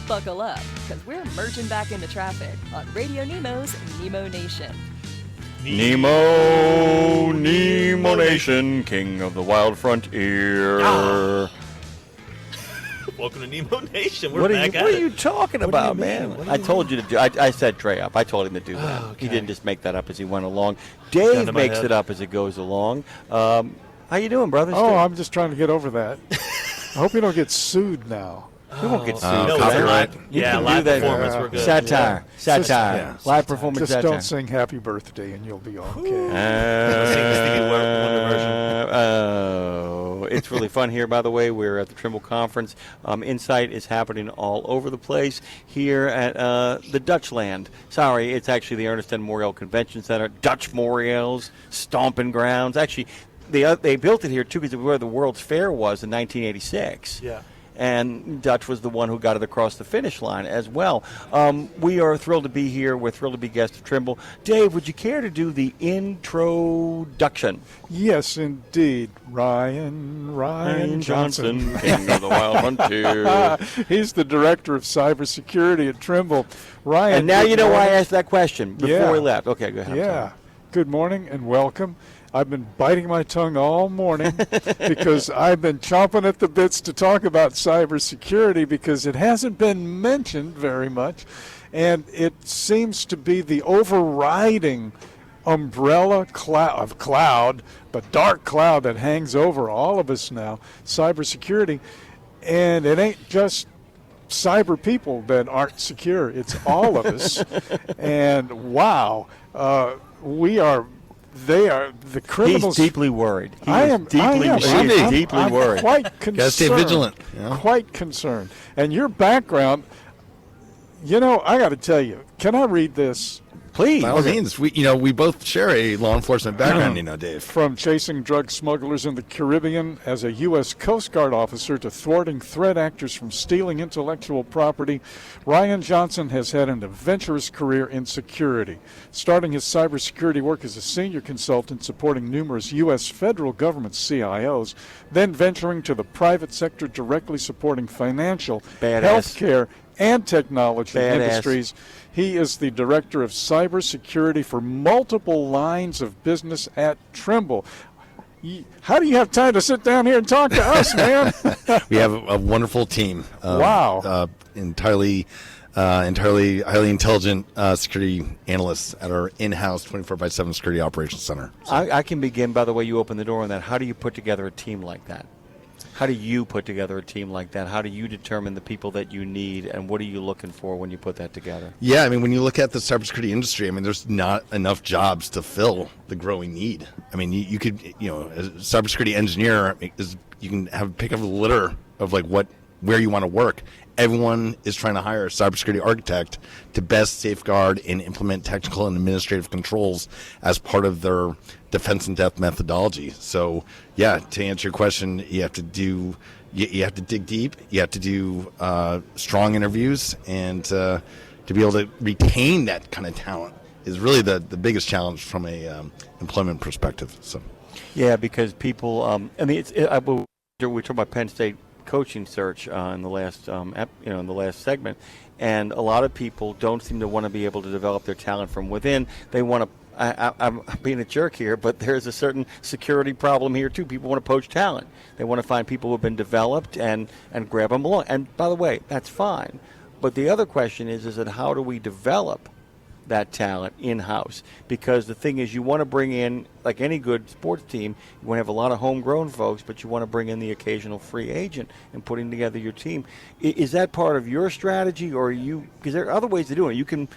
Buckle up, because we're merging back into traffic on Radio Nemo's Nemo Nation. Nemo Nation, king of the wild frontier. Ah. Welcome to Nemo Nation. We're back at it. What are you talking about, man? I told you to do. I set Dre up. I told him to do that. okay. He didn't just make that up as he went along. Dave makes it up as it goes along. How you doing, brother? I'm just trying to get over that. I hope you don't get sued now. We won't get sued. No, Copyright. you can live do performance. We're good. Satire. Yeah. Live performance Just satire. don't sing happy birthday and you'll be okay. Sing the Stevie Wonder version. It's really fun here, by the way. We're at the Trimble Conference. Insight is happening all over the place here at the Dutchland. Sorry, it's actually the Ernest N. Morial Convention Center. Dutch Morial's stomping grounds. Actually, they built it here, too, because of where the World's Fair was in 1986. Yeah. And Dutch was the one who got it across the finish line as well. We are thrilled to be here. We're thrilled to be guests of Trimble. Dave, would you care to do the introduction? Yes, indeed. Ryan Johnson. king of the wild frontier. He's the director of cybersecurity at Trimble. Ryan. And now good you know why I morning. asked that question before we left. Okay, go ahead. Yeah. Good morning and welcome. I've been biting my tongue all morning because I've been chomping at the bits to talk about cybersecurity because it hasn't been mentioned very much, and it seems to be the overriding umbrella cloud, but dark cloud that hangs over all of us now, cybersecurity, and it ain't just cyber people that aren't secure. It's all of us, and wow, they are the criminals. He's deeply worried. I'm deeply worried. Quite concerned. Gotta stay vigilant. You know? Quite concerned. And your background, I got to tell you. Can I read this? Please. By all means, we both share a law enforcement background, Dave. From chasing drug smugglers in the Caribbean as a U.S. Coast Guard officer to thwarting threat actors from stealing intellectual property, Ryan Johnson has had an adventurous career in security, starting his cybersecurity work as a senior consultant supporting numerous U.S. federal government CIOs, then venturing to the private sector directly supporting financial, healthcare, and technology industries. He is the director of cybersecurity for multiple lines of business at Trimble. How do you have time to sit down here and talk to us, man? We have a wonderful team. Wow. Entirely highly intelligent security analysts at our in-house 24/7 security operations center. So. I can begin, by the way, you open the door on that. How do you put together a team like that? How do you put together a team like that? How do you determine the people that you need, and what are you looking for when you put that together? Yeah, when you look at the cybersecurity industry, there's not enough jobs to fill the growing need. You could, as a cybersecurity engineer, you can pick up a litter of where you want to work. Everyone is trying to hire a cybersecurity architect to best safeguard and implement technical and administrative controls as part of their defense and depth methodology. So, yeah, to answer your question, you have to dig deep. You have to do strong interviews, and to be able to retain that kind of talent is really the biggest challenge from a employment perspective. So, yeah, because people, we talked about Penn State coaching search in the last in the last segment, and a lot of people don't seem to want to be able to develop their talent from within. They want to I'm being a jerk here, but there's a certain security problem here too. People want to poach talent. They want to find people who have been developed and grab them along. And by the way, that's fine. But the other question is that how do we develop that talent in-house? Because the thing is, you want to bring in, like any good sports team, you want to have a lot of homegrown folks, but you want to bring in the occasional free agent in putting together your team. Is that part of your strategy, or because there are other ways to do it. You can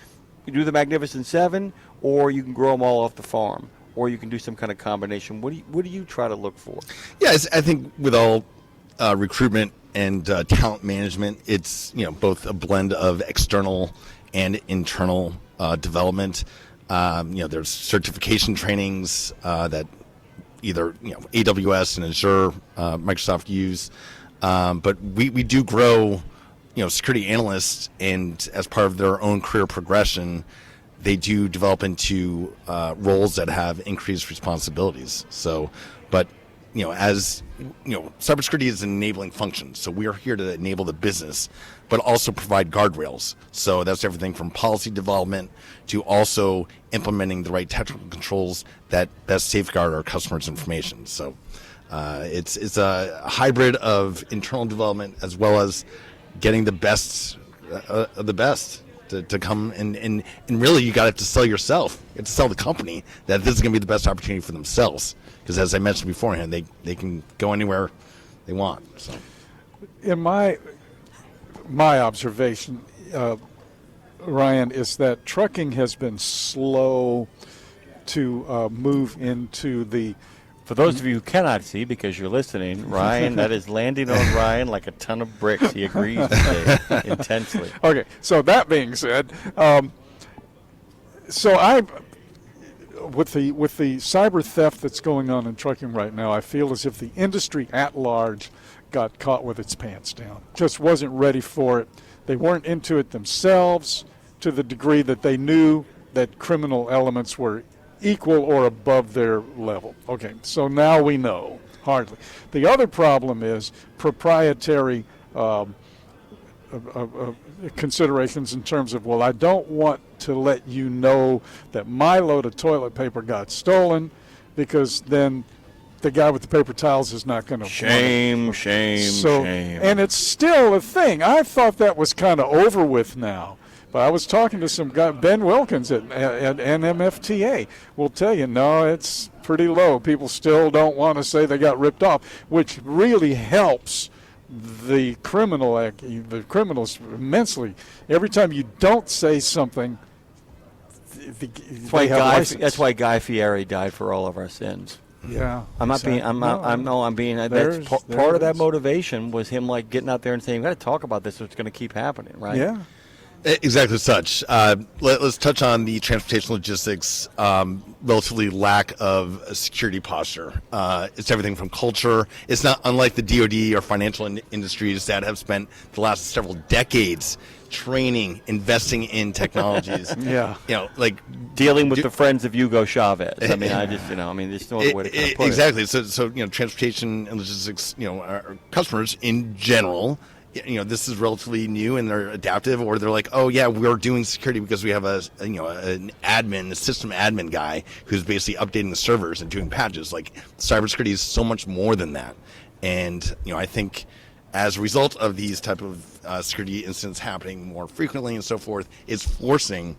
do the Magnificent Seven, or you can grow them all off the farm, or you can do some kind of combination. What do you try to look for? Yeah, I think with all recruitment and talent management, it's both a blend of external and internal development. There's certification trainings that either AWS and Azure, Microsoft use, but we do grow security analysts, and as part of their own career progression, they do develop into roles that have increased responsibilities. So, but as cybersecurity is an enabling function. So we are here to enable the business, but also provide guardrails. So that's everything from policy development to also implementing the right technical controls that best safeguard our customers' information. So it's a hybrid of internal development as well as getting the best of the best to come and really you got to sell yourself. You have to sell the company that this is going to be the best opportunity for themselves. Because as I mentioned beforehand, they can go anywhere they want. So, in my observation, Ryan, is that trucking has been slow to move into the. For those of you who cannot see because you're listening, Ryan, that is landing on Ryan like a ton of bricks. He agrees with it intensely. Okay, so that being said, with the cyber theft that's going on in trucking right now, I feel as if the industry at large got caught with its pants down. Just wasn't ready for it. They weren't into it themselves to the degree that they knew that criminal elements were equal or above their level. Okay, so now we know, hardly. The other problem is proprietary considerations in terms of, well, I don't want to let you know that my load of toilet paper got stolen because then the guy with the paper towels is not going to shame. And it's still a thing. I thought that was kind of over with now. But I was talking to some guy, Ben Wilkins at NMFTA, will tell you, no, it's pretty low. People still don't want to say they got ripped off, which really helps the criminals immensely. Every time you don't say something, that's why Guy Fieri died for all of our sins. Yeah, I'm not being. I'm being. That's part of that motivation was him like getting out there and saying, "We got to talk about this. Or it's going to keep happening, right?" Yeah. Exactly such. Let's touch on the transportation logistics relatively lack of a security posture. It's everything from culture. It's not unlike the DoD or financial industries that have spent the last several decades training, investing in technologies. Yeah. Like dealing with the friends of Hugo Chavez. I mean, there's no other way to kind of put exactly. So transportation and logistics, our customers in general. This is relatively new and they're adaptive, or they're like, oh yeah, we're doing security because we have a system admin guy who's basically updating the servers and doing patches. Like cybersecurity is so much more than that. And, I think as a result of these type of security incidents happening more frequently and so forth, it's forcing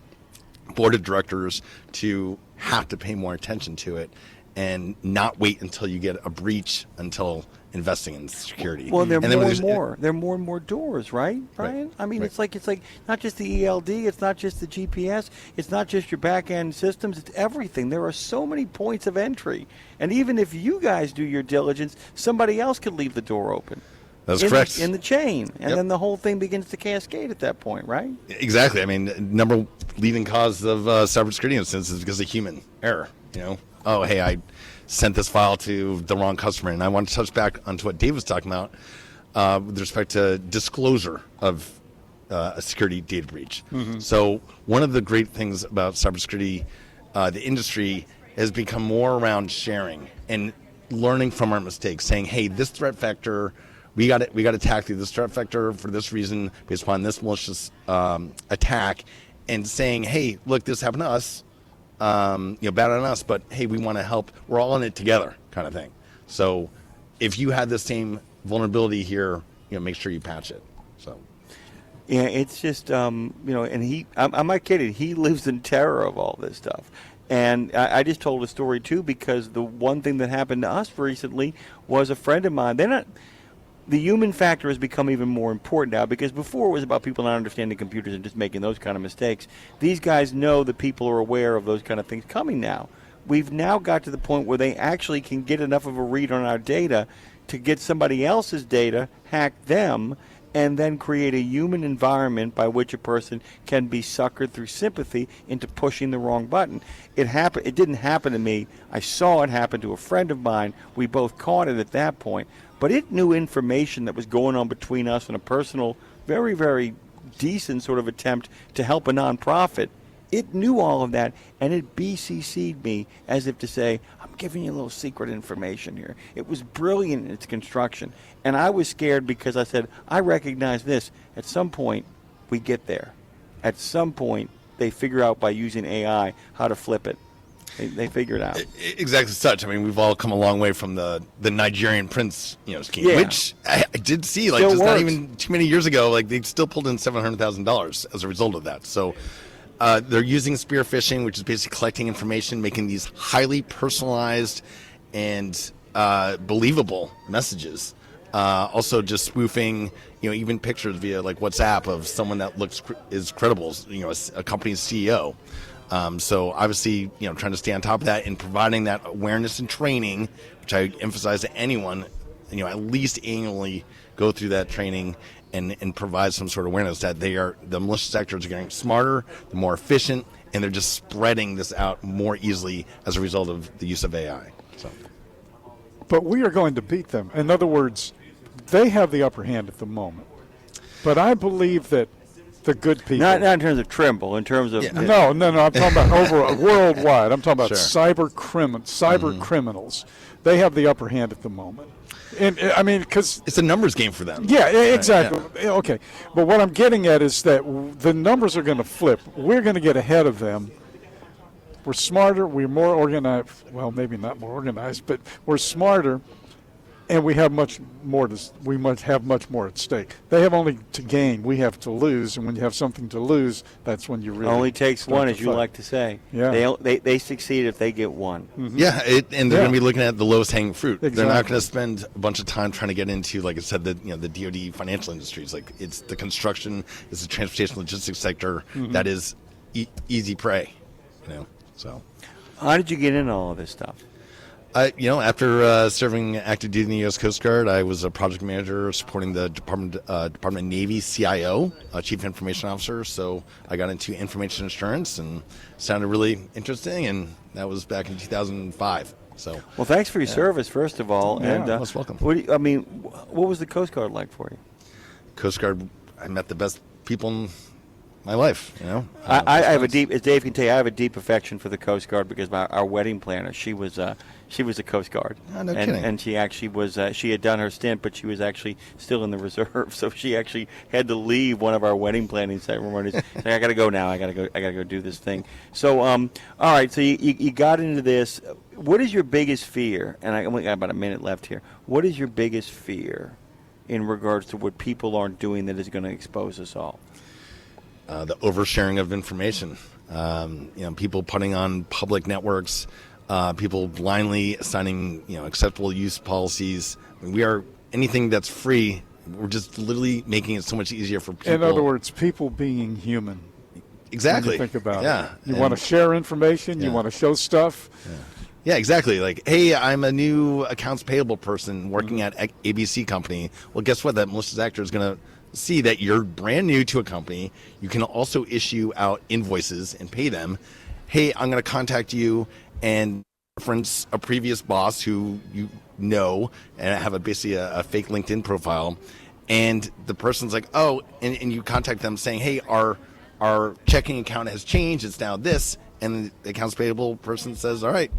board of directors to have to pay more attention to it and not wait until you get a breach until investing in security. Well, there are more and more doors, right, Brian? Right. I mean, Right. it's like not just the ELD, it's not just the GPS, it's not just your back end systems, it's everything. There are so many points of entry, and even if you guys do your diligence, somebody else could leave the door open. That's correct. In the chain, and Yep. then the whole thing begins to cascade at that point, right? Exactly. I mean, number leading cause of cybersecurity incidents is because of human error. Oh, hey, I sent this file to the wrong customer. And I want to touch back onto what Dave was talking about with respect to disclosure of a security data breach. Mm-hmm. So one of the great things about cybersecurity, the industry has become more around sharing and learning from our mistakes, saying, hey, this threat vector, we got to tackle this threat vector for this reason based upon this malicious attack, and saying, hey, look, this happened to us. Bad on us, but hey, we want to help. We're all in it together, kind of thing. So, if you had the same vulnerability here, make sure you patch it. So, yeah, it's just and I'm not kidding. He lives in terror of all this stuff, and I just told a story too because the one thing that happened to us recently was a friend of mine. The human factor has become even more important now because before it was about people not understanding computers and just making those kind of mistakes. These guys know that people are aware of those kind of things coming now. We've now got to the point where they actually can get enough of a read on our data to get somebody else's data, hack them, and then create a human environment by which a person can be suckered through sympathy into pushing the wrong button. It didn't happen to me. I saw it happen to a friend of mine. We both caught it at that point. But it knew information that was going on between us and a personal, very, very decent sort of attempt to help a nonprofit. It knew all of that, and it BCC'd me as if to say, I'm giving you a little secret information here. It was brilliant in its construction. And I was scared because I said, I recognize this. At some point, we get there. At some point, they figure out by using AI how to flip it. They figure it out. Exactly such. I mean, we've all come a long way from the Nigerian prince, scheme, which I did see, like, Still just not works. even too many years ago. Like, they still pulled in $700,000 as a result of that. So they're using spear phishing, which is basically collecting information, making these highly personalized and believable messages. Also, just spoofing, even pictures via like WhatsApp of someone that is credible, a company's CEO. So obviously, trying to stay on top of that and providing that awareness and training, which I emphasize to anyone, at least annually go through that training and provide some sort of awareness that the malicious actors are getting smarter, they're more efficient, and they're just spreading this out more easily as a result of the use of AI. So. But we are going to beat them. In other words, they have the upper hand at the moment. But I believe that the good people. Not in terms of Trimble, in terms of. Yeah. No. I'm talking about overall, worldwide. I'm talking about Sure. cyber criminals. They have the upper hand at the moment. And I mean, because It's a numbers game for them. yeah, exactly. Okay, but what I'm getting at is that the numbers are going to flip. We're going to get ahead of them. We're smarter. We're more organized. Well, maybe not more organized, but we're smarter, and we have much more. We must have much more at stake. They have only to gain. We have to lose, and when you have something to lose, that's when you really Only takes start one, to as you fight. like to say. Yeah. They succeed if they get one. Mm-hmm. Yeah, and they're Yeah. going to be looking at the lowest hanging fruit. They're not Exactly. going to spend a bunch of time trying to get into, like I said, the DoD financial industries. Like it's the construction, it's the transportation logistics sector that is easy prey. So. How did you get into all of this stuff? After serving active duty in the U.S. Coast Guard, I was a project manager supporting the Department of Navy CIO, Chief Information Officer. So I got into information assurance and sounded really interesting, and that was back in 2005. So, Well, thanks for your service, first of all. Yeah, and most welcome. What was the Coast Guard like for you? Coast Guard, I met the best people in my life. I have a deep, as Dave can tell you, I have a deep affection for the Coast Guard because our wedding planner, she was a Coast Guard. Oh, no and, kidding. And she actually was, she had done her stint, but she was actually still in the reserve. So she actually had to leave one of our wedding planning ceremonies. Like, I got to go now. I got to go do this thing. So, all right. So you got into this. What is your biggest fear? And I only got about a minute left here. What is your biggest fear in regards to what people aren't doing that is going to expose us all? The oversharing of information. People putting on public networks, people blindly assigning acceptable use policies. I mean, anything that's free. We're just literally making it so much easier for people. In other words, people being human. Exactly. When you think about yeah. it. You want to share information. You Yeah. want to show stuff. Yeah, exactly. Like, hey, I'm a new accounts payable person working at ABC company. Well, guess what? That malicious actor is going to see that you're brand new to a company. You can also issue out invoices and pay them. Hey, I'm going to contact you and reference a previous boss who you know and have basically a fake LinkedIn profile. And the person's like, oh, and you contact them saying, hey, our checking account has changed. It's now this. And the accounts payable person says, all right,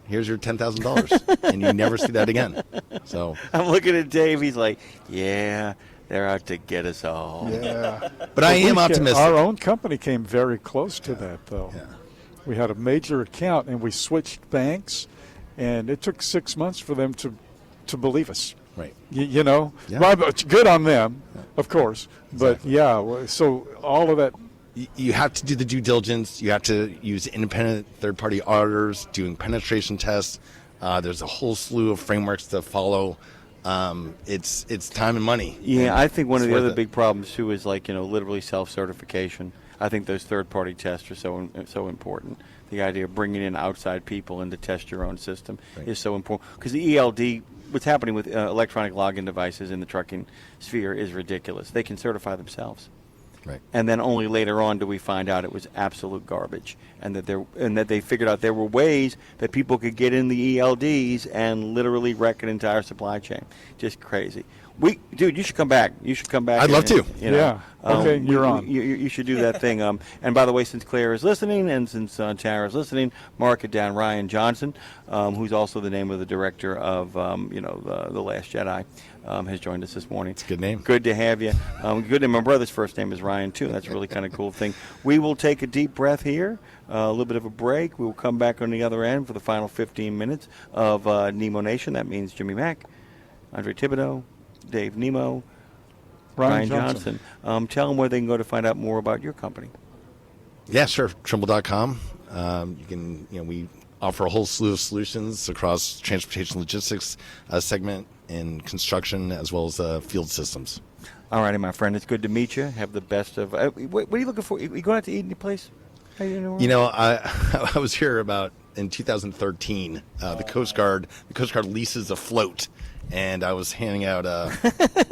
here's your $10,000. And you never see that again. So I'm looking at Dave. He's like, yeah, they're out to get us all. Yeah. But I am optimistic. Our own company came very close to that, though. Yeah. We had a major account, and we switched banks, and it took 6 months for them to believe us. Right. You know? Yeah. Well, but good on them, of course. Exactly. But, so all of that. You have to do the due diligence. You have to use independent third-party auditors, doing penetration tests. There's a whole slew of frameworks to follow. It's time and money. Yeah, I think one of It's the worth other it. big problems too is literally self-certification. I think those third-party tests are so important. The idea of bringing in outside people in to test your own system is so important because the ELD, what's happening with electronic login devices in the trucking sphere is ridiculous. They can certify themselves. Right. And then only later on do we find out it was absolute garbage, and that they figured out there were ways that people could get in the ELDs and literally wreck an entire supply chain. Just crazy. Dude, you should come back. You should come back. I'd love to. You know, Yeah. Okay, you're on. You should do that thing. And by the way, since Claire is listening and since Tara is listening, mark it down. Ryan Johnson, who's also the name of the director of The Last Jedi, has joined us this morning. It's a good name. Good to have you. Good. And my brother's first name is Ryan too. That's a really kind of cool thing. We will take a deep breath here. A little bit of a break. We will come back on the other end for the final 15 minutes of Nemo Nation. That means Jimmy Mac, Andre Thibodeau, Dave Nemo, Ryan Johnson. Tell them where they can go to find out more about your company. Yeah, sure. Trimble.com. You can, we offer a whole slew of solutions across transportation logistics segment and construction as well as field systems. All righty, my friend. It's good to meet you. Have the best of. What are you looking for? You going out to eat any place? I was here in 2013. The Coast Guard leases a float, and I was handing out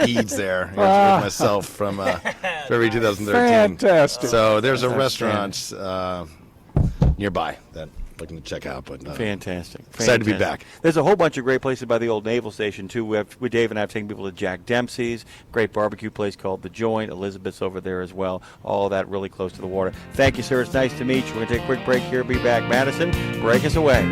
beads there with myself from February 2013. Fantastic. So there's a restaurant nearby that I'm looking to check out. But Fantastic. Excited to be back. There's a whole bunch of great places by the old Naval Station too. We Dave and I have taken people to Jack Dempsey's, great barbecue place called The Joint. Elizabeth's over there as well. All that really close to the water. Thank you, sir. It's nice to meet you. We're going to take a quick break here. Be back. Madison, break us away.